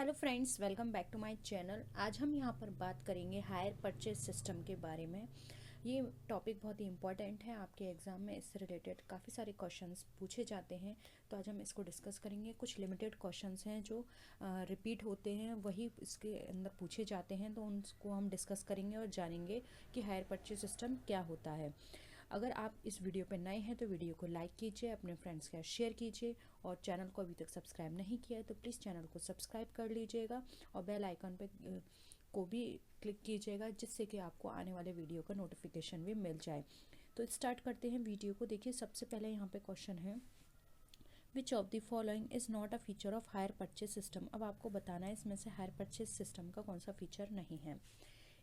Hello friends, welcome back to my channel. आज हम यहाँ पर बात करेंगे हायर परचेज सिस्टम के बारे में। ये टॉपिक बहुत ही इम्पॉर्टेंट है, आपके एग्ज़ाम में इससे रिलेटेड काफ़ी सारे क्वेश्चंस पूछे जाते हैं। तो आज हम इसको डिस्कस करेंगे। कुछ लिमिटेड क्वेश्चंस हैं जो रिपीट होते हैं, वही इसके अंदर पूछे जाते हैं, तो उनको हम डिस्कस करेंगे और जानेंगे कि हायर परचेज सिस्टम क्या होता है। अगर आप इस वीडियो पर नए हैं तो वीडियो को लाइक कीजिए, अपने फ्रेंड्स के साथ शेयर कीजिए, और चैनल को अभी तक सब्सक्राइब नहीं किया है तो प्लीज़ चैनल को सब्सक्राइब कर लीजिएगा और बेल आइकन पे को भी क्लिक कीजिएगा, जिससे कि आपको आने वाले वीडियो का नोटिफिकेशन भी मिल जाए। तो स्टार्ट करते हैं वीडियो को। देखिए, सबसे पहले यहाँ पे क्वेश्चन है, which of the following is not a feature of hire purchase system. अब आपको बताना है इसमें से हायर परचेज सिस्टम का कौन सा फीचर नहीं है।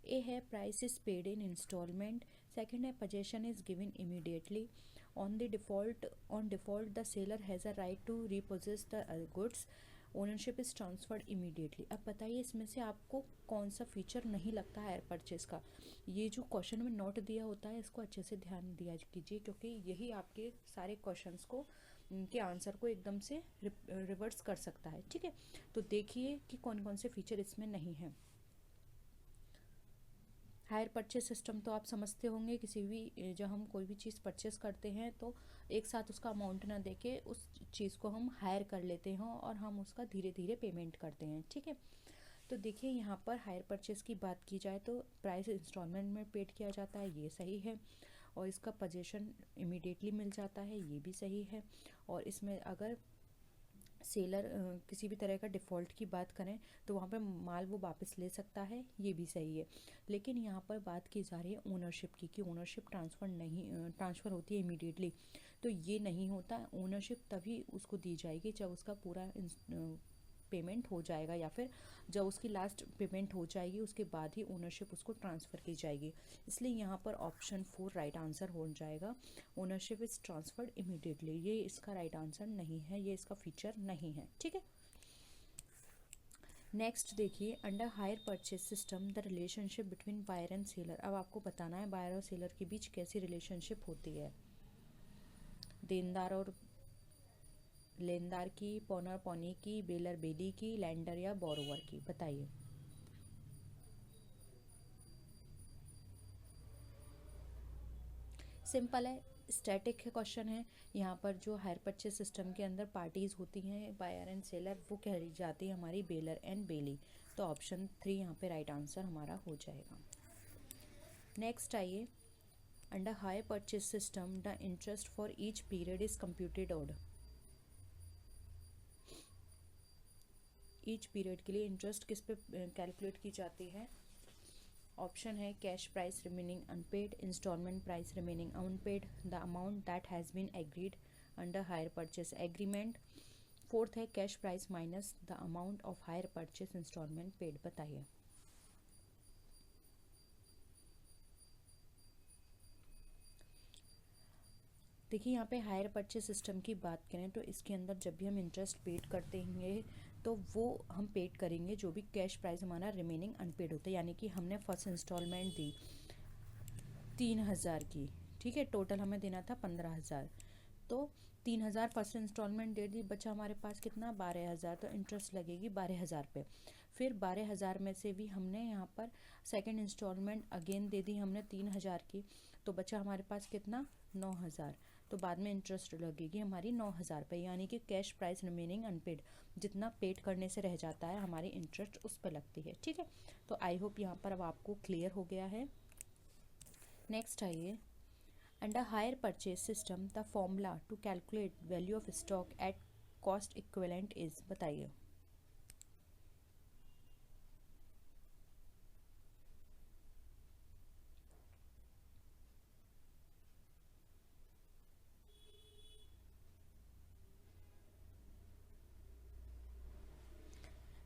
ए है price is paid in installment. Second है possession is given immediately. On default the seller has a right to repossess the goods. Ownership is transferred immediately. अब बताइए इसमें से आपको कौन सा फीचर नहीं लगता हायर परचेज का। ये जो क्वेश्चन में नोट दिया होता है, इसको अच्छे से ध्यान दिया कीजिए, क्योंकि यही आपके सारे क्वेश्चंस को के आंसर को एकदम से रिवर्स कर सकता है। ठीक है, तो देखिए कि कौन कौन से फीचर इसमें नहीं है। हायर परचेज सिस्टम तो आप समझते होंगे, किसी भी जब हम कोई भी चीज़ परचेस करते हैं तो एक साथ उसका अमाउंट ना देके उस चीज़ को हम हायर कर लेते हैं और हम उसका धीरे धीरे पेमेंट करते हैं। ठीक है, तो देखिए यहाँ पर हायर परचेस की बात की जाए तो प्राइस इंस्टॉलमेंट में पेड किया जाता है, ये सही है। और इसका पोजेशन इमीडिएटली मिल जाता है, ये भी सही है। और इसमें अगर सेलर किसी भी तरह का डिफ़ॉल्ट की बात करें तो वहाँ पे माल वो वापस ले सकता है, ये भी सही है। लेकिन यहाँ पर बात की जा रही है ओनरशिप की, कि ओनरशिप ट्रांसफ़र होती है इमीडिएटली, तो ये नहीं होता। ओनरशिप तभी उसको दी जाएगी जब उसका पूरा पेमेंट हो जाएगा, या फिर जब उसकी लास्ट पेमेंट हो जाएगी उसके बाद ही ओनरशिप उसको ट्रांसफ़र की जाएगी। इसलिए यहाँ पर ऑप्शन 4 राइट आंसर हो जाएगा। ओनरशिप इज़ ट्रांसफर्ड इमीडिएटली, ये इसका राइट आंसर नहीं है, ये इसका फीचर नहीं है। ठीक है, नेक्स्ट देखिए, under hire purchase system the relationship between buyer and seller. अब आपको बताना है बायर और सेलर के बीच कैसी रिलेशनशिप होती है। देनदार और लेनदार की, पौनर पौनी की, बेलर बेली की, लैंडर या बोरोवर की, बताइए। सिंपल है, स्टैटिक क्वेश्चन है। यहाँ पर जो हायर परचेज सिस्टम के अंदर पार्टीज होती हैं, बायर एंड सेलर, वो कह जाती है हमारी बेलर एंड बेली। तो ऑप्शन 3 यहाँ पे राइट आंसर हमारा हो जाएगा। नेक्स्ट आइए, under hire purchase system the interest for each period is computed odd. Each period के लिए इंटरेस्ट किस पे कैलकुलेट की जाती है। ऑप्शन है cash price remaining unpaid, installment price remaining unpaid, the amount that has been agreed under hire purchase agreement. Fourth है cash price minus the amount of hire purchase installment paid. बताइए। देखिए, यहाँ पे hire purchase system की बात करें तो इसके अंदर जब भी हम इंटरेस्ट पेड करते हैं तो वो हम पेड करेंगे जो भी कैश प्राइस हमारा रिमेनिंग अनपेड होता है। यानी कि हमने फर्स्ट इंस्टॉलमेंट दी 3,000 की, ठीक है, टोटल हमें देना था 15,000, तो 3,000 फर्स्ट इंस्टॉलमेंट दे दी, बचा हमारे पास कितना 12,000, तो इंटरेस्ट लगेगी 12,000 पे। फिर 12,000 में से भी हमने यहाँ पर सेकंड इंस्टॉलमेंट अगेन दे दी हमने 3,000 की, तो बचा हमारे पास कितना 9,000, तो बाद में इंटरेस्ट लगेगी हमारी 9,000 पे। यानी कि कैश प्राइस रिमेनिंग अनपेड, जितना पेड करने से रह जाता है हमारी इंटरेस्ट उस पर लगती है। ठीक है, तो आई होप यहाँ पर अब आपको क्लियर हो गया है। नेक्स्ट आइए, under hire purchase system the formula to calculate value of stock at cost equivalent is. बताइए।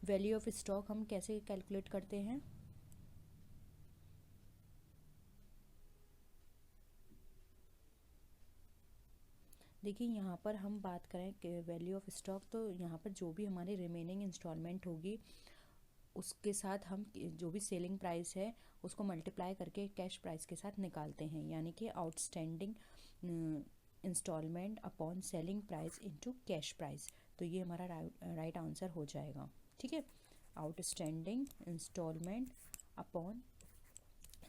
वैल्यू ऑफ स्टॉक हम कैसे कैलकुलेट करते हैं। देखिए, यहाँ पर हम बात करें कि वैल्यू ऑफ स्टॉक, तो यहाँ पर जो भी हमारी रिमेनिंग इंस्टॉलमेंट होगी उसके साथ हम जो भी सेलिंग प्राइस है उसको मल्टीप्लाई करके कैश प्राइस के साथ निकालते हैं। यानी कि outstanding instalment upon selling price into cash price, तो ये हमारा राइट आंसर हो जाएगा। ठीक है, outstanding instalment upon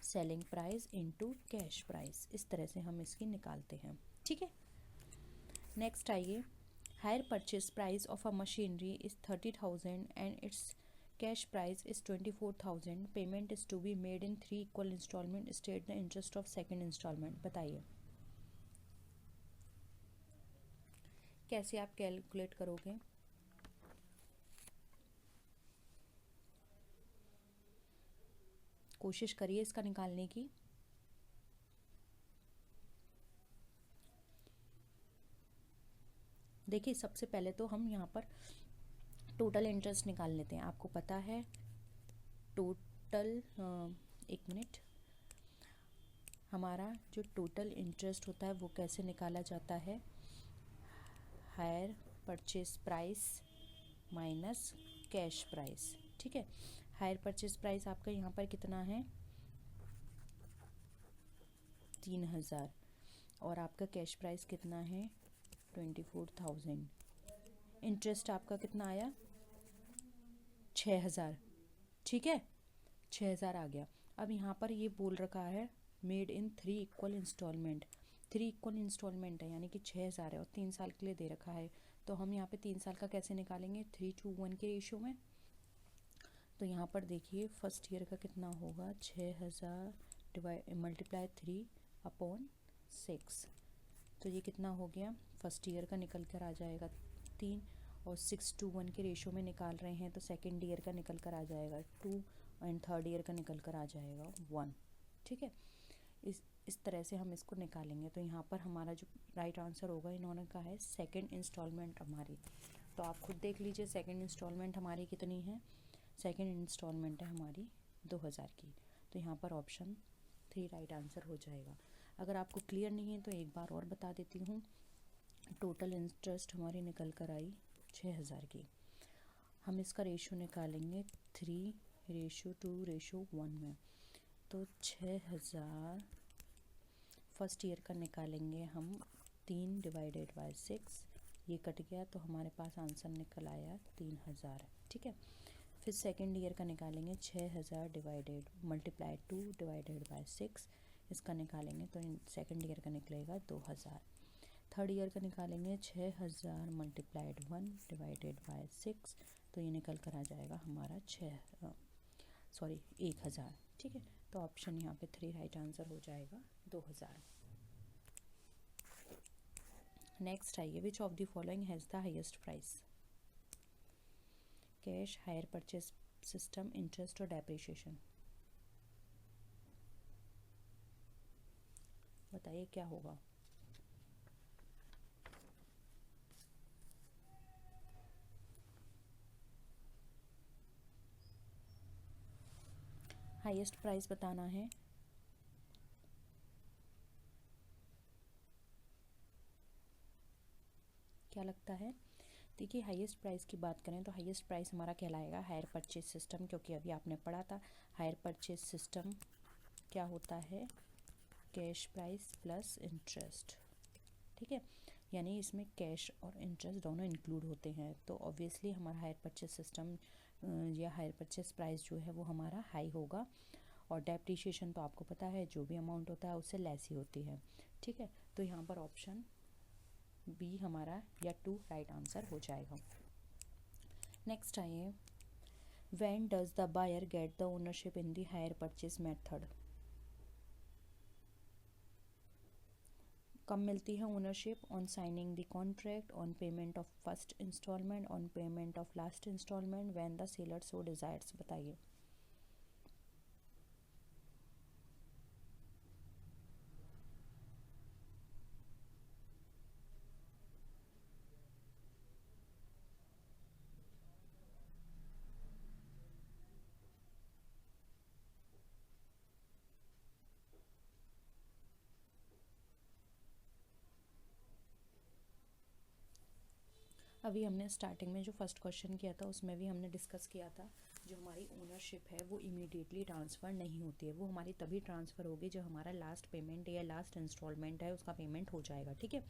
selling price into cash price. इस तरह से हम इसकी निकालते हैं, ठीक है। नेक्स्ट आइए, hire purchase price of a machinery is 30,000 and its cash price is 24,000। Payment is to be made in 3 equal instalment. State the interest of second instalment. बताइए कैसे आप कैलकुलेट करोगे। कोशिश करिए इसका निकालने की। देखिए सबसे पहले तो हम यहाँ पर टोटल इंटरेस्ट निकाल लेते हैं। आपको पता है टोटल, एक मिनट, हमारा जो टोटल इंटरेस्ट होता है वो कैसे निकाला जाता है, higher purchase price minus cash price, ठीक है। हायर परचेज प्राइस आपका यहाँ पर कितना है 3,000 और आपका कैश प्राइस कितना है 24,000। इंटरेस्ट आपका कितना आया 6,000, ठीक है, 6,000 आ गया। अब यहाँ पर ये बोल रखा है made in 3 equal instalment. 3 equal instalment है यानी कि 6,000 है और 3 साल के लिए दे रखा है, तो हम यहाँ पे 3 साल का कैसे निकालेंगे 3:1 के रेशियो में। तो यहाँ पर देखिए फर्स्ट ईयर का कितना होगा 6,000 डिवाइड मल्टीप्लाई 3/6, तो ये कितना हो गया, फर्स्ट ईयर का निकल कर आ जाएगा 3 और 6:1 के रेशियो में निकाल रहे हैं तो सेकेंड ईयर का निकल कर आ जाएगा 2 एंड थर्ड ईयर का निकल कर आ जाएगा 1, ठीक है। इस तरह से हम इसको निकालेंगे। तो यहाँ पर हमारा जो राइट आंसर होगा इन्होंने कहा है सेकेंड इंस्टॉलमेंट हमारी। तो आप खुद देख लीजिए सेकेंड इंस्टॉलमेंट हमारी कितनी है, सेकेंड इंस्टॉलमेंट है हमारी 2,000 की। तो यहाँ पर ऑप्शन 3 राइट आंसर हो जाएगा। अगर आपको क्लियर नहीं है तो एक बार और बता देती हूँ। टोटल इंटरेस्ट हमारी निकल कर आई 6,000 की। हम इसका रेशो निकालेंगे 3:2:1 में। तो 6,000 फर्स्ट ईयर का निकालेंगे हम 3/6, ये कट गया तो हमारे पास आंसर निकल आया 3,000, ठीक है। फिर सेकेंड ईयर का निकालेंगे 6,000 डिवाइडेड मल्टीप्लाई 2/6, इसका निकालेंगे तो सेकेंड ईयर का निकलेगा 2,000। थर्ड ईयर का निकालेंगे 6,000 मल्टीप्लाइड 1/6, तो ये निकल कर आ जाएगा हमारा 1,000, ठीक है। तो ऑप्शन यहाँ पे 3 राइट आंसर हो जाएगा 2,000। नेक्स्ट आइए, which of the following has the highest price, cash, higher purchase system, interest और डेप्रिसिएशन। बताइए क्या होगा। हाईएस्ट प्राइस बताना है। क्या लगता है। देखिए हाईएस्ट प्राइस की बात करें तो हाईएस्ट प्राइस हमारा कहलाएगा हायर परचेज सिस्टम, क्योंकि अभी आपने पढ़ा था हायर परचेज सिस्टम क्या होता है, कैश प्राइस प्लस इंटरेस्ट, ठीक है। यानी इसमें कैश और इंटरेस्ट दोनों इंक्लूड होते हैं, तो ऑब्वियसली हमारा हायर परचेज सिस्टम या हायर परचेज प्राइस जो है वो हमारा हाई होगा। और डेप्रिसिएशन तो आपको पता है जो भी अमाउंट होता है उससे लेस ही होती है, ठीक है। तो यहाँ पर ऑप्शन बी हमारा या 2 राइट आंसर हो जाएगा। नेक्स्ट आइए, when does the buyer get the ownership in the hire purchase method. कब मिलती है ownership, on signing the contract, on payment of first instalment, on payment of last instalment, when the seller so desires. बताइए। अभी हमने starting में जो first question किया था उसमें भी हमने डिस्कस किया था, जो हमारी ओनरशिप है वो इमीडिएटली ट्रांसफ़र नहीं होती है, वो हमारी तभी ट्रांसफ़र होगी जब हमारा लास्ट पेमेंट या लास्ट इंस्टॉलमेंट है उसका पेमेंट हो जाएगा, ठीक है।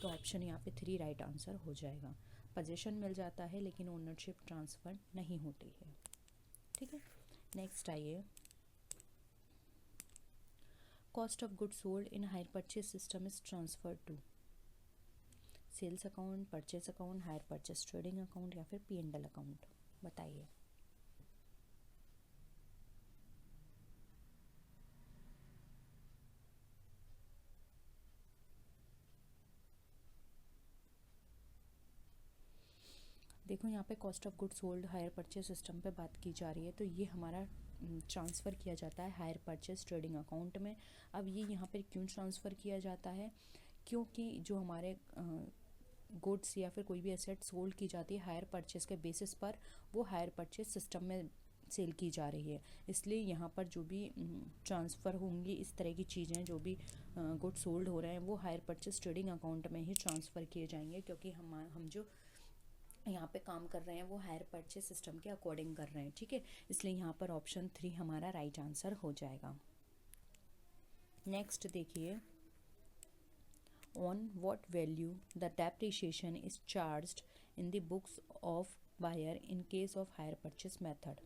तो ऑप्शन यहाँ पे 3 राइट आंसर हो जाएगा। पोजीशन मिल जाता है लेकिन ओनरशिप ट्रांसफ़र नहीं होती है। ठीक है, नेक्स्ट आइए, cost of good sold in hire purchase system is transfer to sales account, purchase account, hire purchase trading account या फिर P&L अकाउंट, बताइए। देखो यहाँ पे cost of good sold hire purchase system पे बात की जा रही है, तो ये हमारा ट्रांसफ़र किया जाता है हायर परचेज ट्रेडिंग अकाउंट में। अब ये यहाँ पर क्यों ट्रांसफ़र किया जाता है, क्योंकि जो हमारे गुड्स या फिर कोई भी एसेट सोल्ड की जाती है हायर परचेज के बेसिस पर, वो हायर परचेज सिस्टम में सेल की जा रही है, इसलिए यहाँ पर जो भी ट्रांसफ़र होंगी इस तरह की चीज़ें, जो भी गुड्स सोल्ड हो रहे हैं वो हायर परचेज ट्रेडिंग अकाउंट में ही ट्रांसफ़र किए जाएंगे, क्योंकि हम जो यहाँ पे काम कर रहे हैं वो हायर परचेज सिस्टम के अकॉर्डिंग कर रहे हैं। ठीक है, इसलिए यहाँ पर ऑप्शन 3 हमारा राइट आंसर हो जाएगा। नेक्स्ट देखिए, on what value the depreciation is charged in the books of buyer in case of hire purchase method.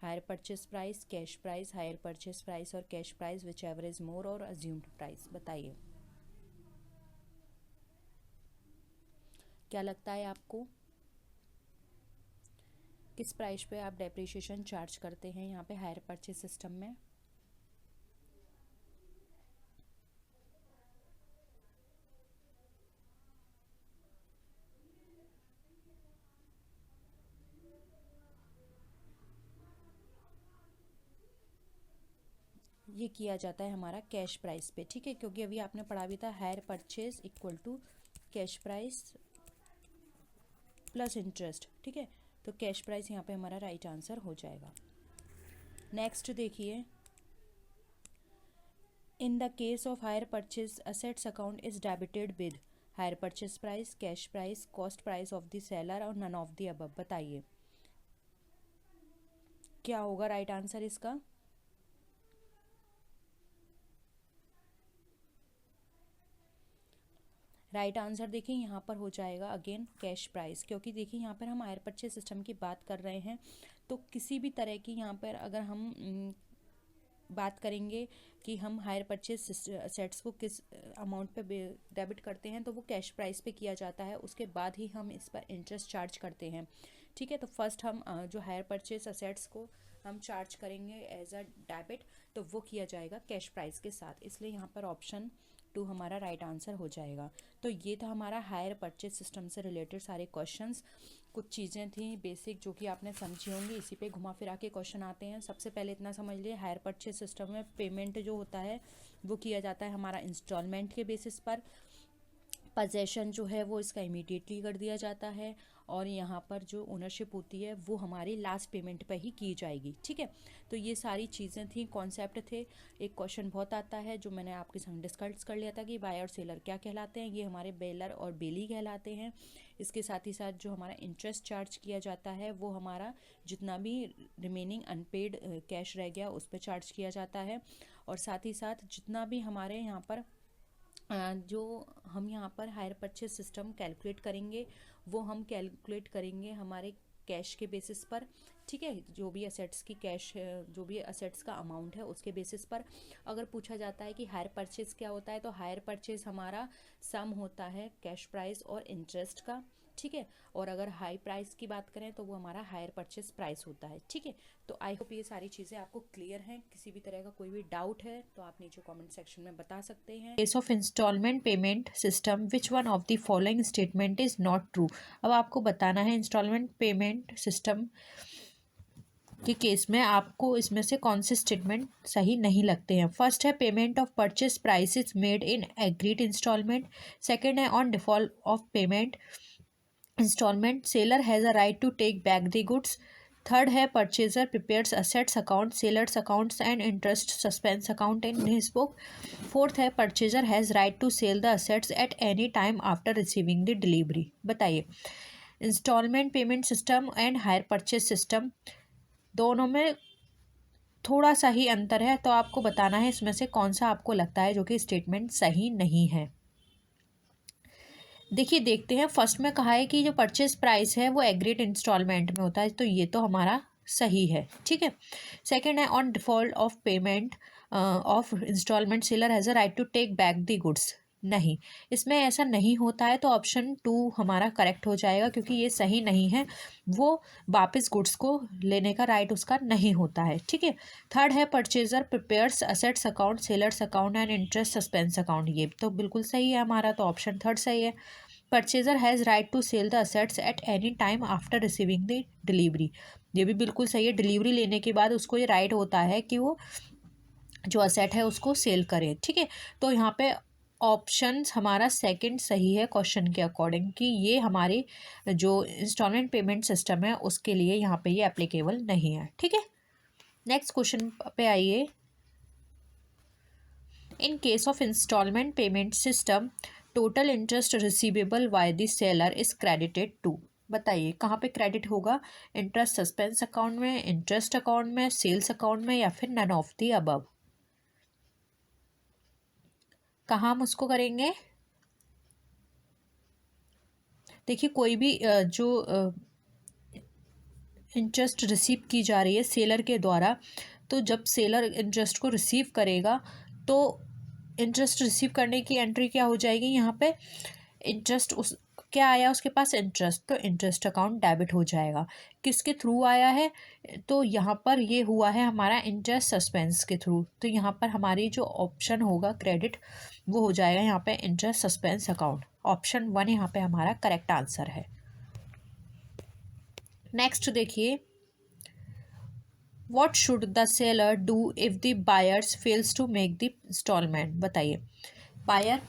Hire purchase price, cash price, hire purchase price और cash price, whichever is more, और assumed price, बताइए क्या लगता है आपको, किस price पे आप डेप्रिसिएशन चार्ज करते हैं यहाँ पे हायर परचेज सिस्टम में। ये किया जाता है हमारा कैश प्राइस पे। ठीक है, क्योंकि अभी आपने पढ़ा भी था hire purchase equal to cash price plus interest. ठीक है, तो कैश प्राइस यहाँ पे हमारा राइट आंसर हो जाएगा। नेक्स्ट देखिए, in the case of hire purchase assets account is debited with higher purchase price, cash price, cost price of the seller और नन ऑफ द अबव, बताइए क्या होगा राइट आंसर इसका। राइट आंसर देखिए यहाँ पर हो जाएगा अगेन कैश प्राइस, क्योंकि देखिए यहाँ पर हम हायर परचेज सिस्टम की बात कर रहे हैं, तो किसी भी तरह की यहाँ पर अगर हम बात करेंगे कि हम हायर परचेज सेट्स को किस अमाउंट पे डेबिट करते हैं, तो वो कैश प्राइस पे किया जाता है, उसके बाद ही हम इस पर इंटरेस्ट चार्ज करते हैं। ठीक है, तो फर्स्ट हम जो हायर परचेज असेट्स को हम चार्ज करेंगे एज अ डेबिट, तो वो किया जाएगा कैश प्राइस के साथ, इसलिए यहाँ पर ऑप्शन 2 हमारा राइट आंसर हो जाएगा। तो ये था हमारा हायर परचेज सिस्टम से रिलेटेड सारे क्वेश्चंस। कुछ चीज़ें थी बेसिक जो कि आपने समझी होंगी, इसी पे घुमा फिरा के क्वेश्चन आते हैं। सबसे पहले इतना समझ लिए, हायर परचेज सिस्टम में पेमेंट जो होता है वो किया जाता है हमारा इंस्टॉलमेंट के बेसिस पर। पोजेशन जो है वो इसका इमीडिएटली कर दिया जाता है, और यहाँ पर जो ओनरशिप होती है वो हमारी लास्ट पेमेंट पे ही की जाएगी। ठीक है, तो ये सारी चीज़ें थी, कॉन्सेप्ट थे। एक क्वेश्चन बहुत आता है जो मैंने आपके संग डिस्कस कर लिया था कि बायर और सेलर क्या कहलाते हैं, ये हमारे बेलर और बेली कहलाते हैं। इसके साथ ही साथ जो हमारा इंटरेस्ट चार्ज किया जाता है वो हमारा जितना भी रिमेनिंग अनपेड कैश रह गया उस पर चार्ज किया जाता है, और साथ ही साथ जितना भी हमारे यहाँ पर जो हम यहाँ पर हायर परचेज सिस्टम कैलकुलेट करेंगे वो हम कैलकुलेट करेंगे हमारे कैश के बेसिस पर। ठीक है, जो भी असेट्स की कैश, जो भी असेट्स का अमाउंट है उसके बेसिस पर। अगर पूछा जाता है कि हायर परचेज क्या होता है, तो हायर परचेज हमारा सम होता है कैश प्राइस और इंटरेस्ट का। ठीक है, और अगर हाई प्राइस की बात करें तो वो हमारा हायर परचेज प्राइस होता है। ठीक है, तो आई होप ये सारी चीज़ें आपको क्लियर हैं। किसी भी तरह का कोई भी डाउट है तो आप नीचे कमेंट सेक्शन में बता सकते हैं। Case of instalment payment system which one of the following statement is not true. अब आपको बताना है इंस्टॉलमेंट पेमेंट सिस्टम के केस में आपको इसमें से कौन से स्टेटमेंट सही नहीं लगते हैं। फर्स्ट है payment of purchase price is made in agreed installment. Second है on default of payment installment seller has a right to take back the goods. Third है purchaser prepares assets account, sellers accounts and interest suspense account in his book. Fourth है purchaser has right to sell the assets at any time after receiving the delivery. बताइए, installment payment system and hire purchase system दोनों में थोड़ा सा ही अंतर है, तो आपको बताना है इसमें से कौन सा आपको लगता है जो कि स्टेटमेंट सही नहीं है। देखिए देखते हैं, फर्स्ट में कहा है कि जो परचेज प्राइस है वो एग्रीड इंस्टॉलमेंट में होता है, तो ये तो हमारा सही है, ठीक है। सेकंड है on default of payment of instalment seller has a right to take back the goods. नहीं, इसमें ऐसा नहीं होता है, तो ऑप्शन 2 हमारा करेक्ट हो जाएगा, क्योंकि ये सही नहीं है। वो वापस गुड्स को लेने का राइट उसका नहीं होता है, ठीक है। थर्ड है purchaser prepares assets account, sellers account and interest suspense account. ये तो बिल्कुल सही है हमारा, तो ऑप्शन थर्ड सही है। Purchaser has right to sell the assets at any time after receiving the delivery. ये भी बिल्कुल सही है, डिलीवरी लेने के बाद उसको ये राइट होता है कि वो जो असेट है उसको सेल करे, ठीक है। तो यहाँ पे ऑप्शन हमारा सेकंड सही है क्वेश्चन के अकॉर्डिंग, कि ये हमारे जो इंस्टॉलमेंट पेमेंट सिस्टम है उसके लिए यहाँ पे ये एप्लीकेबल नहीं है, ठीक है। नेक्स्ट क्वेश्चन पे आइए। In case of instalment payment system total interest receivable by the seller is credited to. बताइए कहाँ पे क्रेडिट होगा? इंटरेस्ट सस्पेंस अकाउंट में, इंटरेस्ट अकाउंट में, सेल्स अकाउंट में, या फिर नन ऑफ द अबव? कहाँ हम उसको करेंगे? देखिए कोई भी जो इंटरेस्ट रिसीव की जा रही है सेलर के द्वारा, तो जब सेलर इंटरेस्ट को रिसीव करेगा तो इंटरेस्ट रिसीव करने की एंट्री क्या हो जाएगी यहाँ पे? इंटरेस्ट उस क्या आया उसके पास? इंटरेस्ट, तो इंटरेस्ट अकाउंट डेबिट हो जाएगा। किसके थ्रू आया है? तो यहाँ पर ये हुआ है हमारा इंटरेस्ट सस्पेंस के थ्रू, तो यहाँ पर हमारी जो ऑप्शन होगा क्रेडिट वो हो जाएगा यहाँ पे इंटरेस्ट सस्पेंस अकाउंट। ऑप्शन 1 यहाँ पे हमारा करेक्ट आंसर है। नेक्स्ट देखिए, what should the seller do if the buyers fails to make the instalment? बताइए, बायर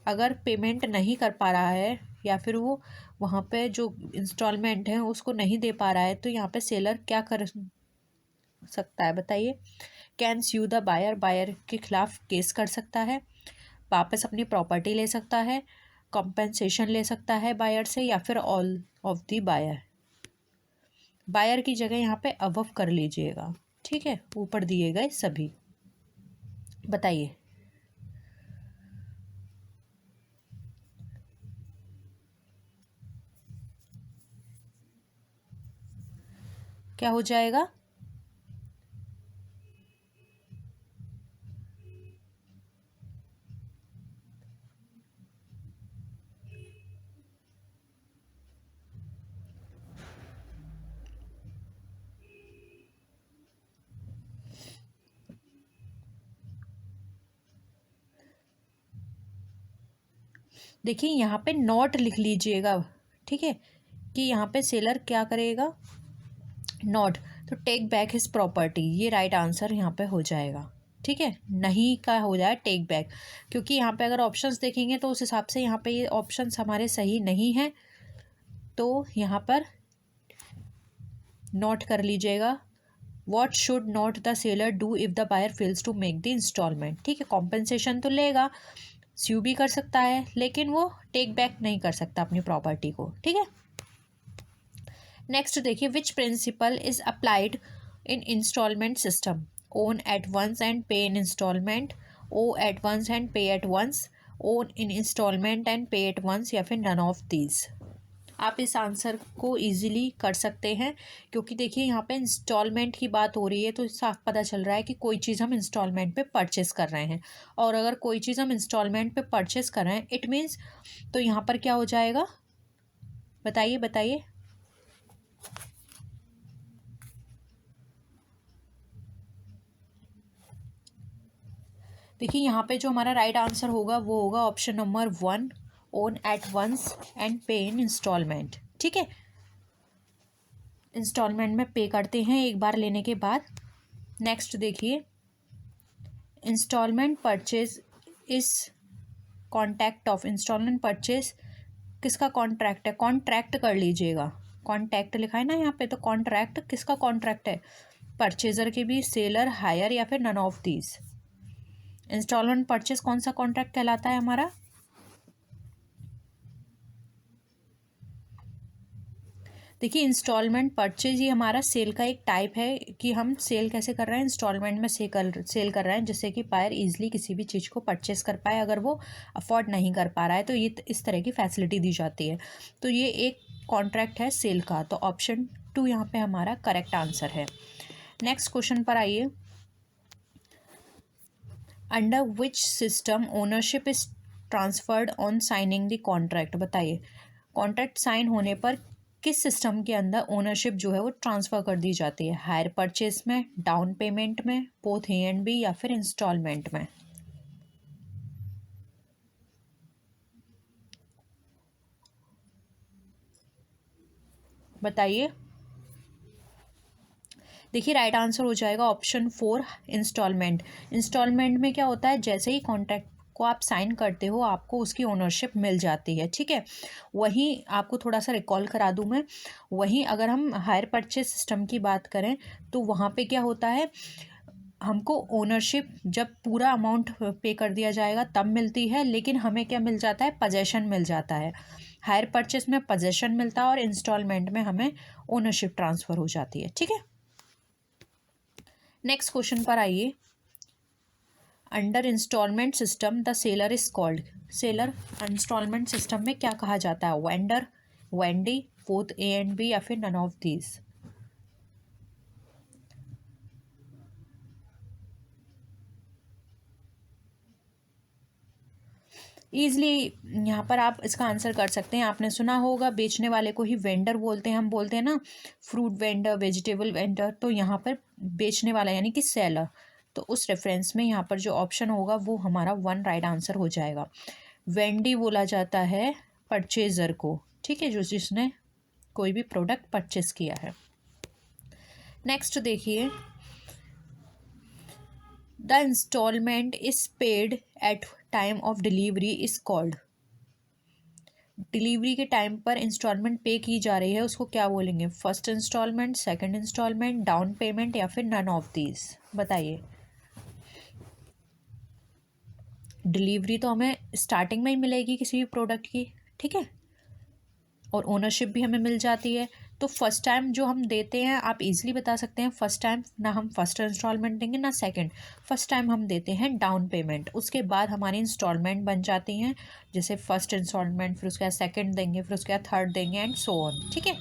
अगर पेमेंट नहीं कर पा रहा है या फिर वो वहाँ पे जो इंस्टॉलमेंट है उसको नहीं दे पा रहा है, तो यहाँ पे सेलर क्या कर सकता है? बताइए। Can sue the buyer, buyer के खिलाफ केस कर सकता है, वापस अपनी प्रॉपर्टी ले सकता है, कॉम्पेंसेशन ले सकता है बायर से, या फिर all of the buyer. Buyer की जगह यहाँ पे अबव कर लीजिएगा, ठीक है, ऊपर दिए गए सभी। बताइए क्या हो जाएगा? देखिए यहाँ पे नॉट लिख लीजिएगा, ठीक है, कि यहाँ पे सेलर क्या करेगा? नॉट, तो टेक बैक हिज प्रॉपर्टी, ये राइट आंसर यहाँ पे हो जाएगा, ठीक है। नहीं का हो जाए टेक बैक, क्योंकि यहाँ पे अगर ऑप्शंस देखेंगे तो उस हिसाब से यहाँ पे ये ऑप्शंस हमारे सही नहीं हैं, तो यहाँ पर नोट कर लीजिएगा। What should not the seller do if the buyer fails to make the instalment? ठीक है, कॉम्पेंसेशन तो लेगा, स्यू भी कर सकता है, लेकिन वो टेक बैक नहीं कर सकता अपनी प्रॉपर्टी को, ठीक है। नेक्स्ट देखिए, which principle is applied in installment system? Own at once and pay in installment, ओ at once and pay at once, own in installment and pay at once, या फिर नन ऑफ दीज? आप इस answer को easily कर सकते हैं, क्योंकि देखिए यहाँ पे इंस्टॉलमेंट की बात हो रही है, तो साफ पता चल रहा है कि कोई चीज़ हम इंस्टॉलमेंट पे परचेस कर रहे हैं, और अगर कोई चीज़ हम इंस्टॉलमेंट पे परचेस कर रहे हैं इट मीन्स, तो यहाँ पर क्या हो जाएगा? बताइए बताइए। देखिए यहाँ पे जो हमारा राइट आंसर होगा वो होगा option number 1, own at once and pay in instalment, ठीक है। इंस्टॉलमेंट में पे करते हैं एक बार लेने के बाद। नेक्स्ट देखिए, इंस्टॉलमेंट परचेज इस कॉन्टैक्ट ऑफ, इंस्टॉलमेंट परचेज किसका कॉन्ट्रैक्ट है? कॉन्ट्रैक्ट कर लीजिएगा, कॉन्टैक्ट लिखा है ना यहाँ पे, तो कॉन्ट्रैक्ट किसका कॉन्ट्रैक्ट है? परचेजर के भी, सेलर, हायर, या फिर none of these? Instalment purchase कौन सा कॉन्ट्रैक्ट कहलाता है हमारा? देखिए इंस्टॉलमेंट परचेज ये हमारा सेल का एक टाइप है कि हम सेल कैसे कर रहे हैं, इंस्टॉलमेंट में सेल कर रहे हैं, जिससे कि बायर इजीली किसी भी चीज़ को परचेस कर पाए अगर वो अफोर्ड नहीं कर पा रहा है, तो ये इस तरह की फैसिलिटी दी जाती है। तो ये एक कॉन्ट्रैक्ट है सेल का, तो ऑप्शन 2 यहाँ पे हमारा करेक्ट आंसर है। नेक्स्ट क्वेश्चन पर आइए। Under which system ownership is transferred on signing the contract, बताइए कॉन्ट्रैक्ट साइन होने पर किस सिस्टम के अंदर ओनरशिप जो है वो ट्रांसफ़र कर दी जाती है, हायर परचेज में, डाउन पेमेंट में, बोथ A&B या फिर इंस्टॉलमेंट में। बताइए। देखिए राइट आंसर हो जाएगा ऑप्शन 4 इंस्टॉलमेंट। इंस्टॉलमेंट में क्या होता है, जैसे ही कॉन्ट्रैक्ट को आप साइन करते हो आपको उसकी ओनरशिप मिल जाती है, ठीक है। वहीं आपको थोड़ा सा रिकॉल करा दूं मैं, वहीं अगर हम हायर परचेज सिस्टम की बात करें तो वहाँ पे क्या होता है, हमको ओनरशिप जब पूरा अमाउंट पे कर दिया जाएगा तब मिलती है, लेकिन हमें क्या मिल जाता है, पजेशन मिल जाता है। हायर परचेज में पजेशन मिलता है और इंस्टॉलमेंट में हमें ओनरशिप ट्रांसफ़र हो जाती है, ठीक है। नेक्स्ट क्वेश्चन पर आइए। Under instalment system the seller is called, seller instalment system में क्या कहा जाता है, वेंडर, वेंडी, बोथ A&B या फिर नन ऑफ दीज। ईजिली यहाँ पर आप इसका आंसर कर सकते हैं। आपने सुना होगा बेचने वाले को ही वेंडर बोलते हैं, हम बोलते हैं ना फ्रूट वेंडर, वेजिटेबल वेंडर, तो यहाँ पर बेचने वाला यानी कि सेलर, तो उस रेफरेंस में यहाँ पर जो ऑप्शन होगा वो हमारा 1 राइट आंसर हो जाएगा। वेंडी बोला जाता है परचेजर को, ठीक है, जो जिसने कोई भी प्रोडक्ट परचेस किया है। नेक्स्ट देखिए, the instalment is paid at time of delivery is called, delivery के टाइम पर इंस्टॉलमेंट पे की जा रही है उसको क्या बोलेंगे, first instalment, second instalment, down payment या फिर नन ऑफ दीज। बताइए। डिलीवरी तो हमें स्टार्टिंग में ही मिलेगी किसी भी प्रोडक्ट की, ठीक है, और ओनरशिप भी हमें मिल जाती है। तो फर्स्ट टाइम जो हम देते हैं आप इजीली बता सकते हैं, फर्स्ट टाइम ना हम फर्स्ट इंस्टॉलमेंट देंगे ना सेकंड, फर्स्ट टाइम हम देते हैं डाउन पेमेंट, उसके बाद हमारी इंस्टॉलमेंट बन जाती हैं, जैसे फर्स्ट इंस्टॉलमेंट, फिर उसके बाद सेकंड देंगे, फिर उसके बाद थर्ड देंगे एंड सो ऑन, ठीक है।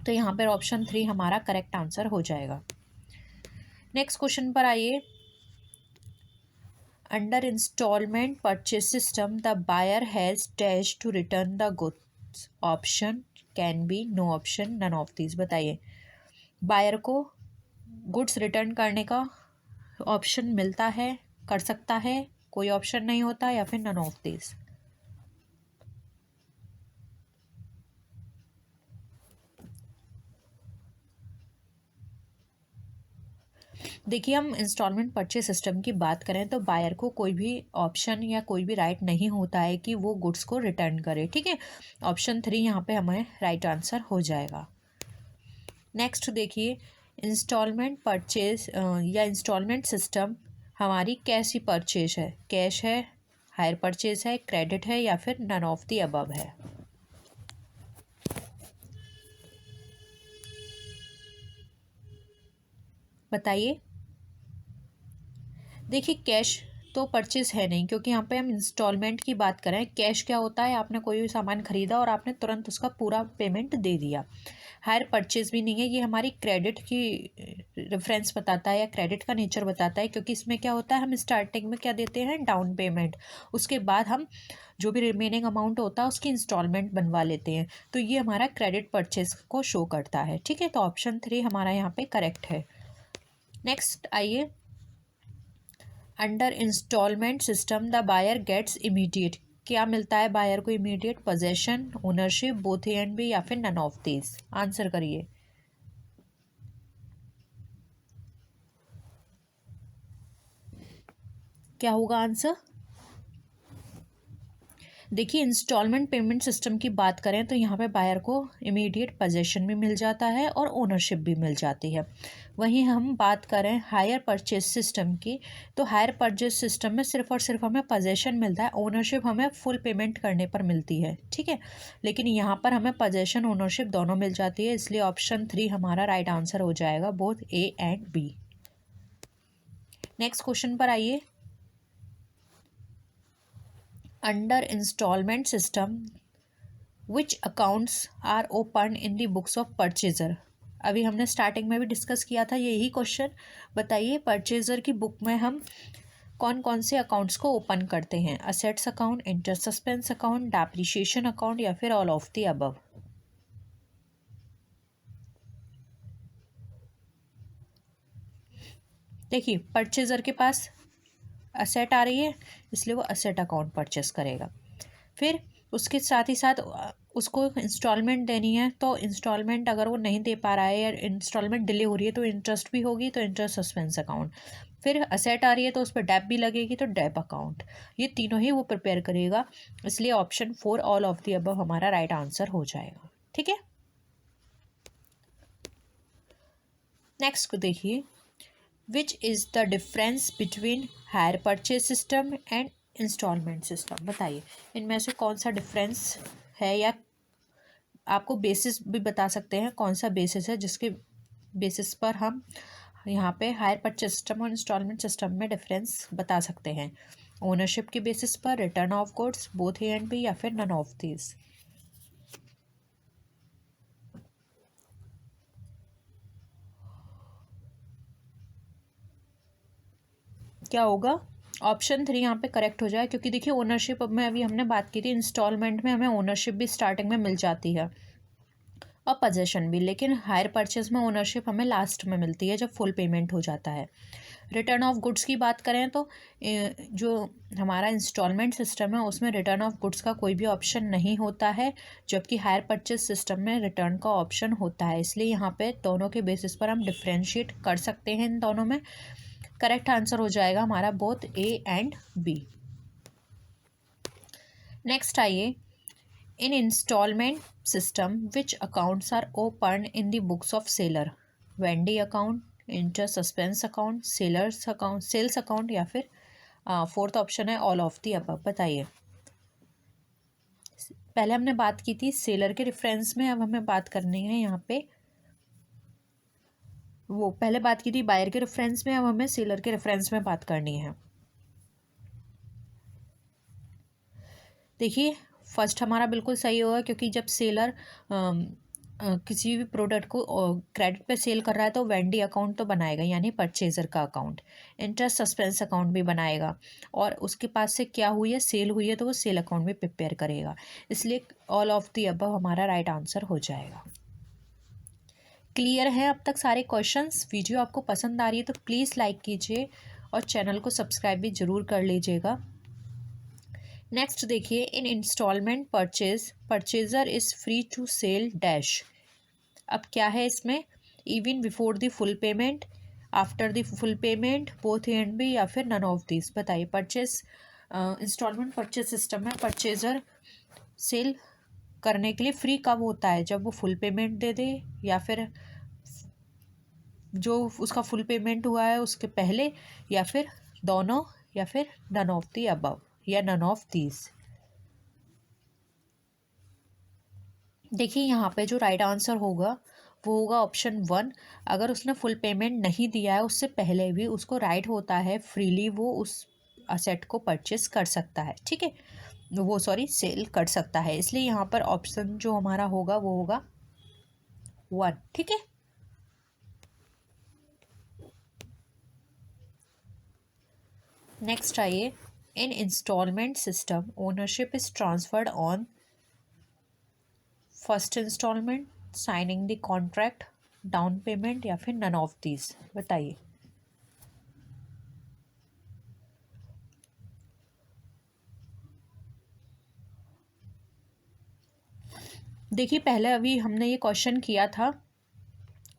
तो यहाँ पर ऑप्शन 3 हमारा करेक्ट आंसर हो जाएगा। नेक्स्ट क्वेश्चन पर आइए। Under instalment purchase system the buyer has dash to return the goods, option can be, no option, none of these. बताइए। बायर को गुड्स रिटर्न करने का ऑप्शन मिलता है, कर सकता है, कोई ऑप्शन नहीं होता, या फिर नन ऑफ दीज। देखिए हम इंस्टॉलमेंट परचेज सिस्टम की बात करें तो बायर को कोई भी ऑप्शन या कोई भी राइट नहीं होता है कि वो गुड्स को रिटर्न करे, ठीक है। ऑप्शन 3 यहाँ पे हमें राइट आंसर हो जाएगा। नेक्स्ट देखिए, इंस्टॉलमेंट परचेज या इंस्टॉलमेंट सिस्टम हमारी कैसी परचेज है, कैश है, हायर परचेज है, क्रेडिट है या फिर नन ऑफ द अबव है। बताइए। देखिए कैश तो परचेज है नहीं, क्योंकि यहाँ पे हम इंस्टॉलमेंट की बात करें। कैश क्या होता है, आपने कोई भी सामान खरीदा और आपने तुरंत उसका पूरा पेमेंट दे दिया। हायर परचेज भी नहीं है, ये हमारी क्रेडिट की रेफरेंस बताता है या क्रेडिट का नेचर बताता है, क्योंकि इसमें क्या होता है, हम स्टार्टिंग में क्या देते हैं, डाउन पेमेंट, उसके बाद हम जो भी रिमेनिंग अमाउंट होता है उसकी इंस्टॉलमेंट बनवा लेते हैं। तो ये हमारा क्रेडिट परचेज को शो करता है, ठीक है। तो ऑप्शन 3 हमारा यहाँ पे करेक्ट है। नेक्स्ट आइए। Under instalment system the buyer gets immediate, क्या मिलता है बायर को immediate, possession, ownership, both A&B या फिर नन ऑफ दीज। आंसर करिए। क्या होगा आंसर। देखिए, इंस्टॉलमेंट पेमेंट सिस्टम की बात करें तो यहाँ पे बायर को इमीडिएट पोजेशन भी मिल जाता है और ओनरशिप भी मिल जाती है। वहीं हम बात करें हायर परचेज सिस्टम की, तो हायर परचेज सिस्टम में सिर्फ और सिर्फ हमें पोजेशन मिलता है, ओनरशिप हमें फुल पेमेंट करने पर मिलती है, ठीक है। लेकिन यहाँ पर हमें पोजेशन ओनरशिप दोनों मिल जाती है, इसलिए ऑप्शन 3 हमारा राइट आंसर हो जाएगा, both A and B. Next question पर आइए। Under instalment system which accounts are open in the books of purchaser. अभी हमने स्टार्टिंग में भी डिस्कस किया था यही क्वेश्चन। बताइए, परचेजर की बुक में हम कौन कौन से अकाउंट्स को ओपन करते हैं? Assets account, interest suspense account, depreciation account या फिर ऑल ऑफ द अबव। देखिए, परचेजर के पास असेट आ रही है, इसलिए वो असेट अकाउंट परचेस करेगा। फिर उसके साथ ही साथ उसको इंस्टॉलमेंट देनी है, तो इंस्टॉलमेंट अगर वो नहीं दे पा रहा है या इंस्टॉलमेंट डिले हो रही है तो इंटरेस्ट भी होगी, तो इंटरेस्ट सस्पेंस अकाउंट। फिर असेट आ रही है तो उस पर डेप भी लगेगी, तो डेप अकाउंट। ये तीनों ही वो प्रिपेयर करेगा, इसलिए option 4 all of the above हमारा राइट आंसर हो जाएगा, ठीक है। नेक्स्ट को देखिए, which is the difference between hire purchase system and instalment system. बताइए, इनमें से कौन सा डिफरेंस है, या आपको बेसिस भी बता सकते हैं कौन सा बेसिस है जिसके बेसिस पर हम यहाँ पे हायर परचेज सिस्टम और इंस्टॉलमेंट सिस्टम में डिफरेंस बता सकते हैं। ओनरशिप के बेसिस पर, return of goods, both A and B, या फिर नन ऑफ दीज। क्या होगा? ऑप्शन 3 यहाँ पे करेक्ट हो जाए, क्योंकि देखिए ओनरशिप में अभी हमने बात की थी, इंस्टॉलमेंट में हमें ओनरशिप भी स्टार्टिंग में मिल जाती है और पोजेशन भी, लेकिन हायर परचेज में ओनरशिप हमें लास्ट में मिलती है जब फुल पेमेंट हो जाता है। रिटर्न ऑफ गुड्स की बात करें तो जो हमारा इंस्टॉलमेंट सिस्टम है उसमें रिटर्न ऑफ गुड्स का कोई भी ऑप्शन नहीं होता है, जबकि हायर परचेज सिस्टम में रिटर्न का ऑप्शन होता है। इसलिए यहाँ पे दोनों के बेसिस पर हम डिफ्रेंशिएट कर सकते हैं इन दोनों में। करेक्ट आंसर हो जाएगा हमारा both A and B. Next आइए, in installment system which accounts are open in the books of seller? Vendee account, interest suspense account, sales account, या फिर फोर्थ ऑप्शन है ऑल ऑफ द अबव। बताइए, पहले हमने बात की थी सेलर के रेफरेंस में, अब हमें बात करनी है यहाँ पे, वो पहले बात की थी बायर के रेफरेंस में, अब हमें सेलर के रेफरेंस में बात करनी है। देखिए, फर्स्ट हमारा बिल्कुल सही होगा, क्योंकि जब सेलर किसी भी प्रोडक्ट को क्रेडिट पे सेल कर रहा है तो वेंडी अकाउंट तो बनाएगा, यानी परचेजर का अकाउंट। इंटरेस्ट सस्पेंस अकाउंट भी बनाएगा, और उसके पास से क्या हुई है, सेल हुई है, तो वो सेल अकाउंट भी प्रिपेयर करेगा। इसलिए ऑल ऑफ द अबव हमारा राइट आंसर हो जाएगा। क्लियर है अब तक सारे क्वेश्चंस? वीडियो आपको पसंद आ रही है तो प्लीज़ लाइक कीजिए और चैनल को सब्सक्राइब भी ज़रूर कर लीजिएगा। नेक्स्ट देखिए, in installment purchaser is free to sell dash. अब क्या है इसमें? Even before the full payment, after the full payment, both A and B, या फिर नन ऑफ दिस। बताइए, इंस्टॉलमेंट परचेज सिस्टम में परचेजर सेल करने के लिए फ्री कब होता है? जब वो फुल पेमेंट दे दे, या फिर जो उसका फुल पेमेंट हुआ है उसके पहले, या फिर दोनों, या फिर नन ऑफ द अबव, या नन ऑफ दीज। देखिए, यहाँ पे जो राइट आंसर होगा वो होगा ऑप्शन 1। अगर उसने फुल पेमेंट नहीं दिया है उससे पहले भी उसको राइट होता है फ्रीली वो उस असेट को परचेस कर सकता है, ठीक है, वो सॉरी सेल कर सकता है। इसलिए यहाँ पर ऑप्शन जो हमारा होगा वो होगा 1, ठीक है। नेक्स्ट आइए, in installment system ownership is transferred on first installment, signing the contract, down payment, या फिर नन ऑफ दीज। बताइए, देखिए पहले अभी हमने ये क्वेश्चन किया था,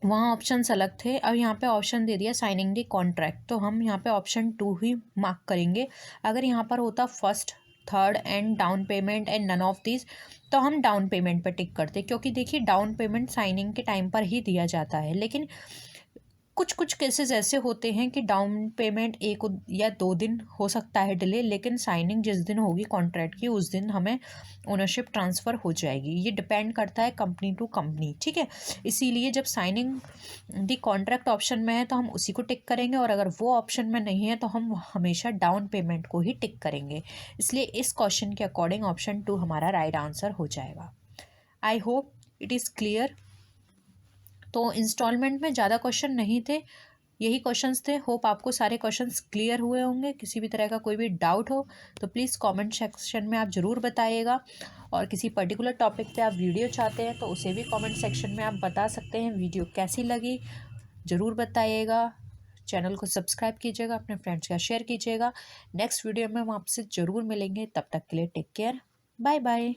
वहाँ ऑप्शंस अलग थे, अब यहाँ पे ऑप्शन दे दिया साइनिंग द कॉन्ट्रैक्ट, तो हम यहाँ पे ऑप्शन 2 ही मार्क करेंगे। अगर यहाँ पर होता first third and down payment and none of this, तो हम डाउन पेमेंट पर टिक करते हैं, क्योंकि देखिए डाउन पेमेंट साइनिंग के टाइम पर ही दिया जाता है। लेकिन कुछ कुछ केसेस ऐसे होते हैं कि डाउन पेमेंट 1 या 2 दिन हो सकता है डिले, लेकिन साइनिंग जिस दिन होगी कॉन्ट्रैक्ट की उस दिन हमें ओनरशिप ट्रांसफ़र हो जाएगी। ये डिपेंड करता है कंपनी टू कंपनी, ठीक है। इसीलिए जब साइनिंग दी कॉन्ट्रैक्ट ऑप्शन में है तो हम उसी को टिक करेंगे, और अगर वो ऑप्शन में नहीं है तो हम हमेशा डाउन पेमेंट को ही टिक करेंगे। इसलिए इस क्वेश्चन के अकॉर्डिंग ऑप्शन 2 हमारा राइट आंसर हो जाएगा। I hope it is clear. तो इंस्टॉलमेंट में ज़्यादा क्वेश्चन नहीं थे, यही क्वेश्चंस थे। होप आपको सारे क्वेश्चंस क्लियर हुए होंगे। किसी भी तरह का कोई भी डाउट हो तो प्लीज़ कमेंट सेक्शन में आप ज़रूर बताइएगा, और किसी पर्टिकुलर टॉपिक पे आप वीडियो चाहते हैं तो उसे भी कमेंट सेक्शन में आप बता सकते हैं। वीडियो कैसी लगी ज़रूर बताइएगा। चैनल को सब्सक्राइब कीजिएगा, अपने फ्रेंड्स का शेयर कीजिएगा। नेक्स्ट वीडियो में हम आपसे ज़रूर मिलेंगे, तब तक के लिए टेक केयर, बाय बाय।